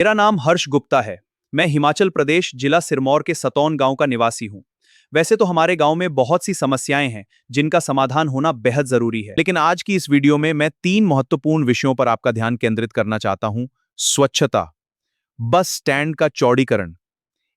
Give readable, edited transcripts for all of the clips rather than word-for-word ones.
मेरा नाम हर्ष गुप्ता है। मैं हिमाचल प्रदेश जिला सिरमौर के सतौन गांव का निवासी हूं। वैसे तो हमारे गांव में बहुत सी समस्याएं हैं जिनका समाधान होना बेहद जरूरी है, लेकिन आज की इस वीडियो में मैं 3 महत्वपूर्ण विषयों पर आपका ध्यान केंद्रित करना चाहता हूं। स्वच्छता, बस स्टैंड का चौड़ीकरण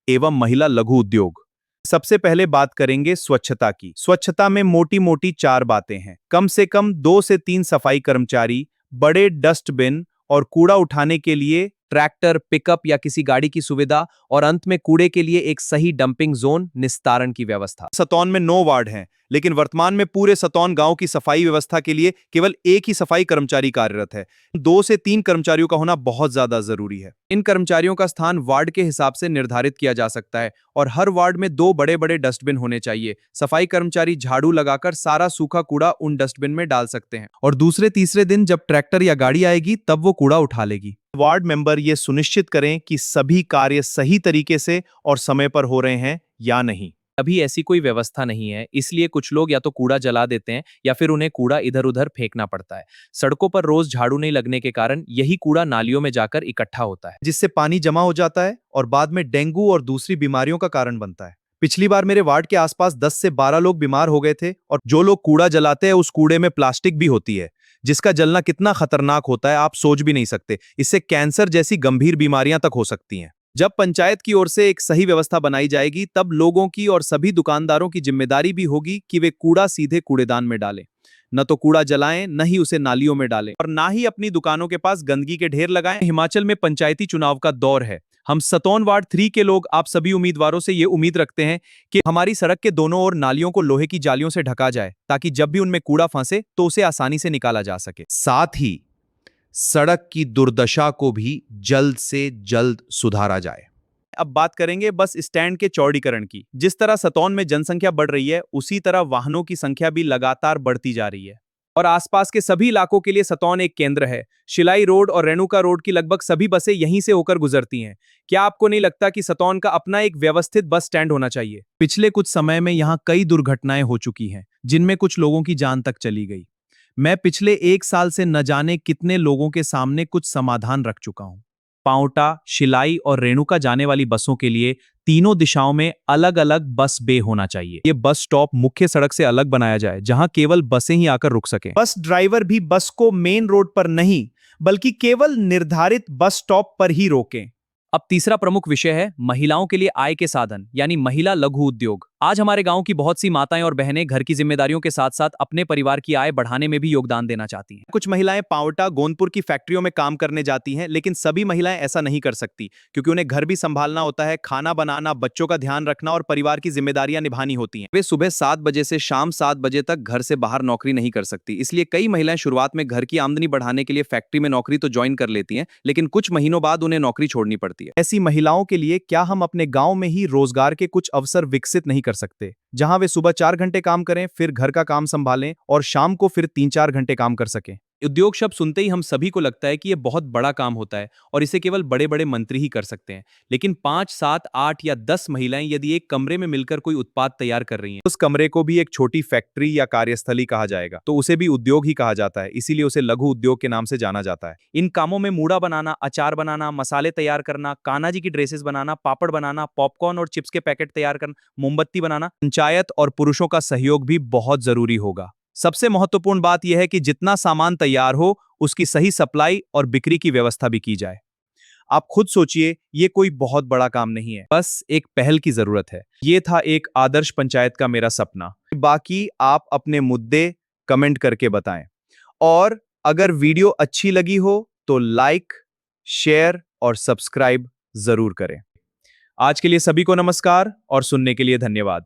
एवं महिला लघु उद्योग। सबसे पहले बात करेंगे स्वच्छता की। स्वच्छता में मोटी मोटी 4 बातें हैं। कम से कम 2 से 3 सफाई कर्मचारी, बड़े डस्टबिन और कूड़ा उठाने के लिए ट्रैक्टर, पिकअप या किसी गाड़ी की सुविधा, और अंत में कूड़े के लिए एक सही डंपिंग जोन, निस्तारण की व्यवस्था। सतौन में 9 वार्ड हैं, लेकिन वर्तमान में पूरे सतौन गांव की सफाई व्यवस्था के लिए केवल एक ही सफाई कर्मचारी कार्यरत है। 2 से 3 कर्मचारियों का होना बहुत ज्यादा जरूरी है। इन कर्मचारियों का स्थान वार्ड के हिसाब से निर्धारित किया जा सकता है और हर वार्ड में 2 बड़े-बड़े डस्टबिन होने चाहिए। सफाई कर्मचारी झाड़ू लगाकर सारा सूखा कूड़ा उन डस्टबिन में डाल सकते हैं और दूसरे तीसरे दिन जब ट्रैक्टर या गाड़ी आएगी तब वो कूड़ा उठा लेगी। वार्ड मेंबर ये सुनिश्चित करें कि सभी कार्य सही तरीके से और समय पर हो रहे हैं या नहीं। अभी ऐसी कोई व्यवस्था नहीं है, इसलिए कुछ लोग या तो कूड़ा जला देते हैं या फिर उन्हें कूड़ा इधर-उधर फेंकना पड़ता है। सड़कों पर रोज झाड़ू नहीं लगने के कारण यही कूड़ा नालियों में जाकर इकट्ठा होता है, जिससे पानी जमा हो जाता है और बाद में डेंगू और दूसरी बीमारियों का कारण बनता है। पिछली बार मेरे वार्ड के आसपास 10 से 12 लोग बीमार हो गए थे, और जो लोग कूड़ा जलाते हैं उस कूड़े में प्लास्टिक भी होती है, जिसका जलना कितना खतरनाक होता है आप सोच भी नहीं सकते। इससे कैंसर जैसी गंभीर बीमारियां तक हो सकती हैं। जब पंचायत की ओर से एक सही व्यवस्था बनाई जाएगी तब लोगों की और सभी दुकानदारों की जिम्मेदारी भी होगी कि वे कूड़ा सीधे कूड़ेदान में डालें। न तो कूड़ा जलाएं, न ही उसे नालियों में डालें, और ना ही अपनी दुकानों के पास गंदगी के ढेर लगाएं। हिमाचल में पंचायती चुनाव का दौर है। हम सतौन वार्ड 3 के लोग आप सभी उम्मीदवारों से ये उम्मीद रखते हैं कि हमारी सड़क के दोनों ओर नालियों को लोहे की जालियों से ढका जाए, ताकि जब भी उनमें कूड़ा फंसे तो उसे आसानी से निकाला जा सके। साथ ही सड़क की दुर्दशा को भी जल्द से जल्द सुधारा जाए। अब बात करेंगे बस स्टैंड के चौड़ीकरण की। जिस तरह सतौन में जनसंख्या बढ़ रही है, उसी तरह वाहनों की संख्या भी लगातार बढ़ती जा रही है, और आसपास के सभी इलाकों के लिए सतौन एक केंद्र है। शिलाई रोड और रेणुका रोड की लगभग सभी बसें यहीं से होकर गुजरती हैं। क्या आपको नहीं लगता कि सतौन का अपना एक व्यवस्थित बस स्टैंड होना चाहिए? पिछले कुछ समय में यहाँ कई दुर्घटनाएं हो चुकी हैं, जिनमें कुछ लोगों की जान तक चली गई। मैं पिछले 1 साल से न जाने कितने लोगों के सामने कुछ समाधान रख चुका हूं। पांवटा, शिलाई और रेणुका जाने वाली बसों के लिए तीनों दिशाओं में अलग अलग बस बे होना चाहिए। ये बस स्टॉप मुख्य सड़क से अलग बनाया जाए, जहां केवल बसें ही आकर रुक सकें। बस ड्राइवर भी बस को मेन रोड पर नहीं, बल्कि केवल निर्धारित बस स्टॉप पर ही रोकें। अब तीसरा प्रमुख विषय है महिलाओं के लिए आय के साधन, यानी महिला लघु उद्योग। आज हमारे गांव की बहुत सी माताएं और बहनें घर की जिम्मेदारियों के साथ साथ अपने परिवार की आय बढ़ाने में भी योगदान देना चाहती हैं। कुछ महिलाएं पांवटा, गोंदपुर की फैक्ट्रियों में काम करने जाती हैं, लेकिन सभी महिलाएं ऐसा नहीं कर सकती, क्योंकि उन्हें घर भी संभालना होता है, खाना बनाना, बच्चों का ध्यान रखना और परिवार की जिम्मेदारियां निभानी होती हैं। वे सुबह 7 बजे से शाम 7 बजे तक घर से बाहर नौकरी नहीं कर सकती। इसलिए कई महिलाएं शुरुआत में घर की आमदनी बढ़ाने के लिए फैक्ट्री में नौकरी तो ज्वाइन कर लेती हैं, लेकिन कुछ महीनों बाद उन्हें नौकरी छोड़नी पड़ती है। ऐसी महिलाओं के लिए क्या हम अपने गांव में ही रोजगार के कुछ अवसर विकसित नहीं कर सकते, जहां वे सुबह 4 घंटे काम करें, फिर घर का काम संभालें और शाम को फिर 3-4 घंटे काम कर सकें? उद्योग शब्द सुनते ही हम सभी को लगता है कि यह बहुत बड़ा काम होता है और इसे केवल बड़े बड़े मंत्री ही कर सकते हैं। लेकिन 5, 7, 8 या 10 महिलाएं यदि एक कमरे में मिलकर कोई उत्पाद तैयार कर रही हैं, उस कमरे को भी एक छोटी फैक्ट्री या कार्यस्थली कहा जाएगा, तो उसे भी उद्योग ही कहा जाता है। इसीलिए उसे लघु उद्योग के नाम से जाना जाता है। इन कामों में मूड़ा बनाना, अचार बनाना, मसाले तैयार करना, कान्हा जी की ड्रेसेस बनाना, पापड़ बनाना, पॉपकॉर्न और चिप्स के पैकेट तैयार करना, मोमबत्ती बनाना, पंचायत और पुरुषों का सहयोग भी बहुत जरूरी होगा। सबसे महत्वपूर्ण बात यह है कि जितना सामान तैयार हो, उसकी सही सप्लाई और बिक्री की व्यवस्था भी की जाए। आप खुद सोचिए, ये कोई बहुत बड़ा काम नहीं है, बस एक पहल की जरूरत है। ये था एक आदर्श पंचायत का मेरा सपना। बाकी आप अपने मुद्दे कमेंट करके बताएं, और अगर वीडियो अच्छी लगी हो तो लाइक, शेयर और सब्सक्राइब जरूर करें। आज के लिए सभी को नमस्कार और सुनने के लिए धन्यवाद।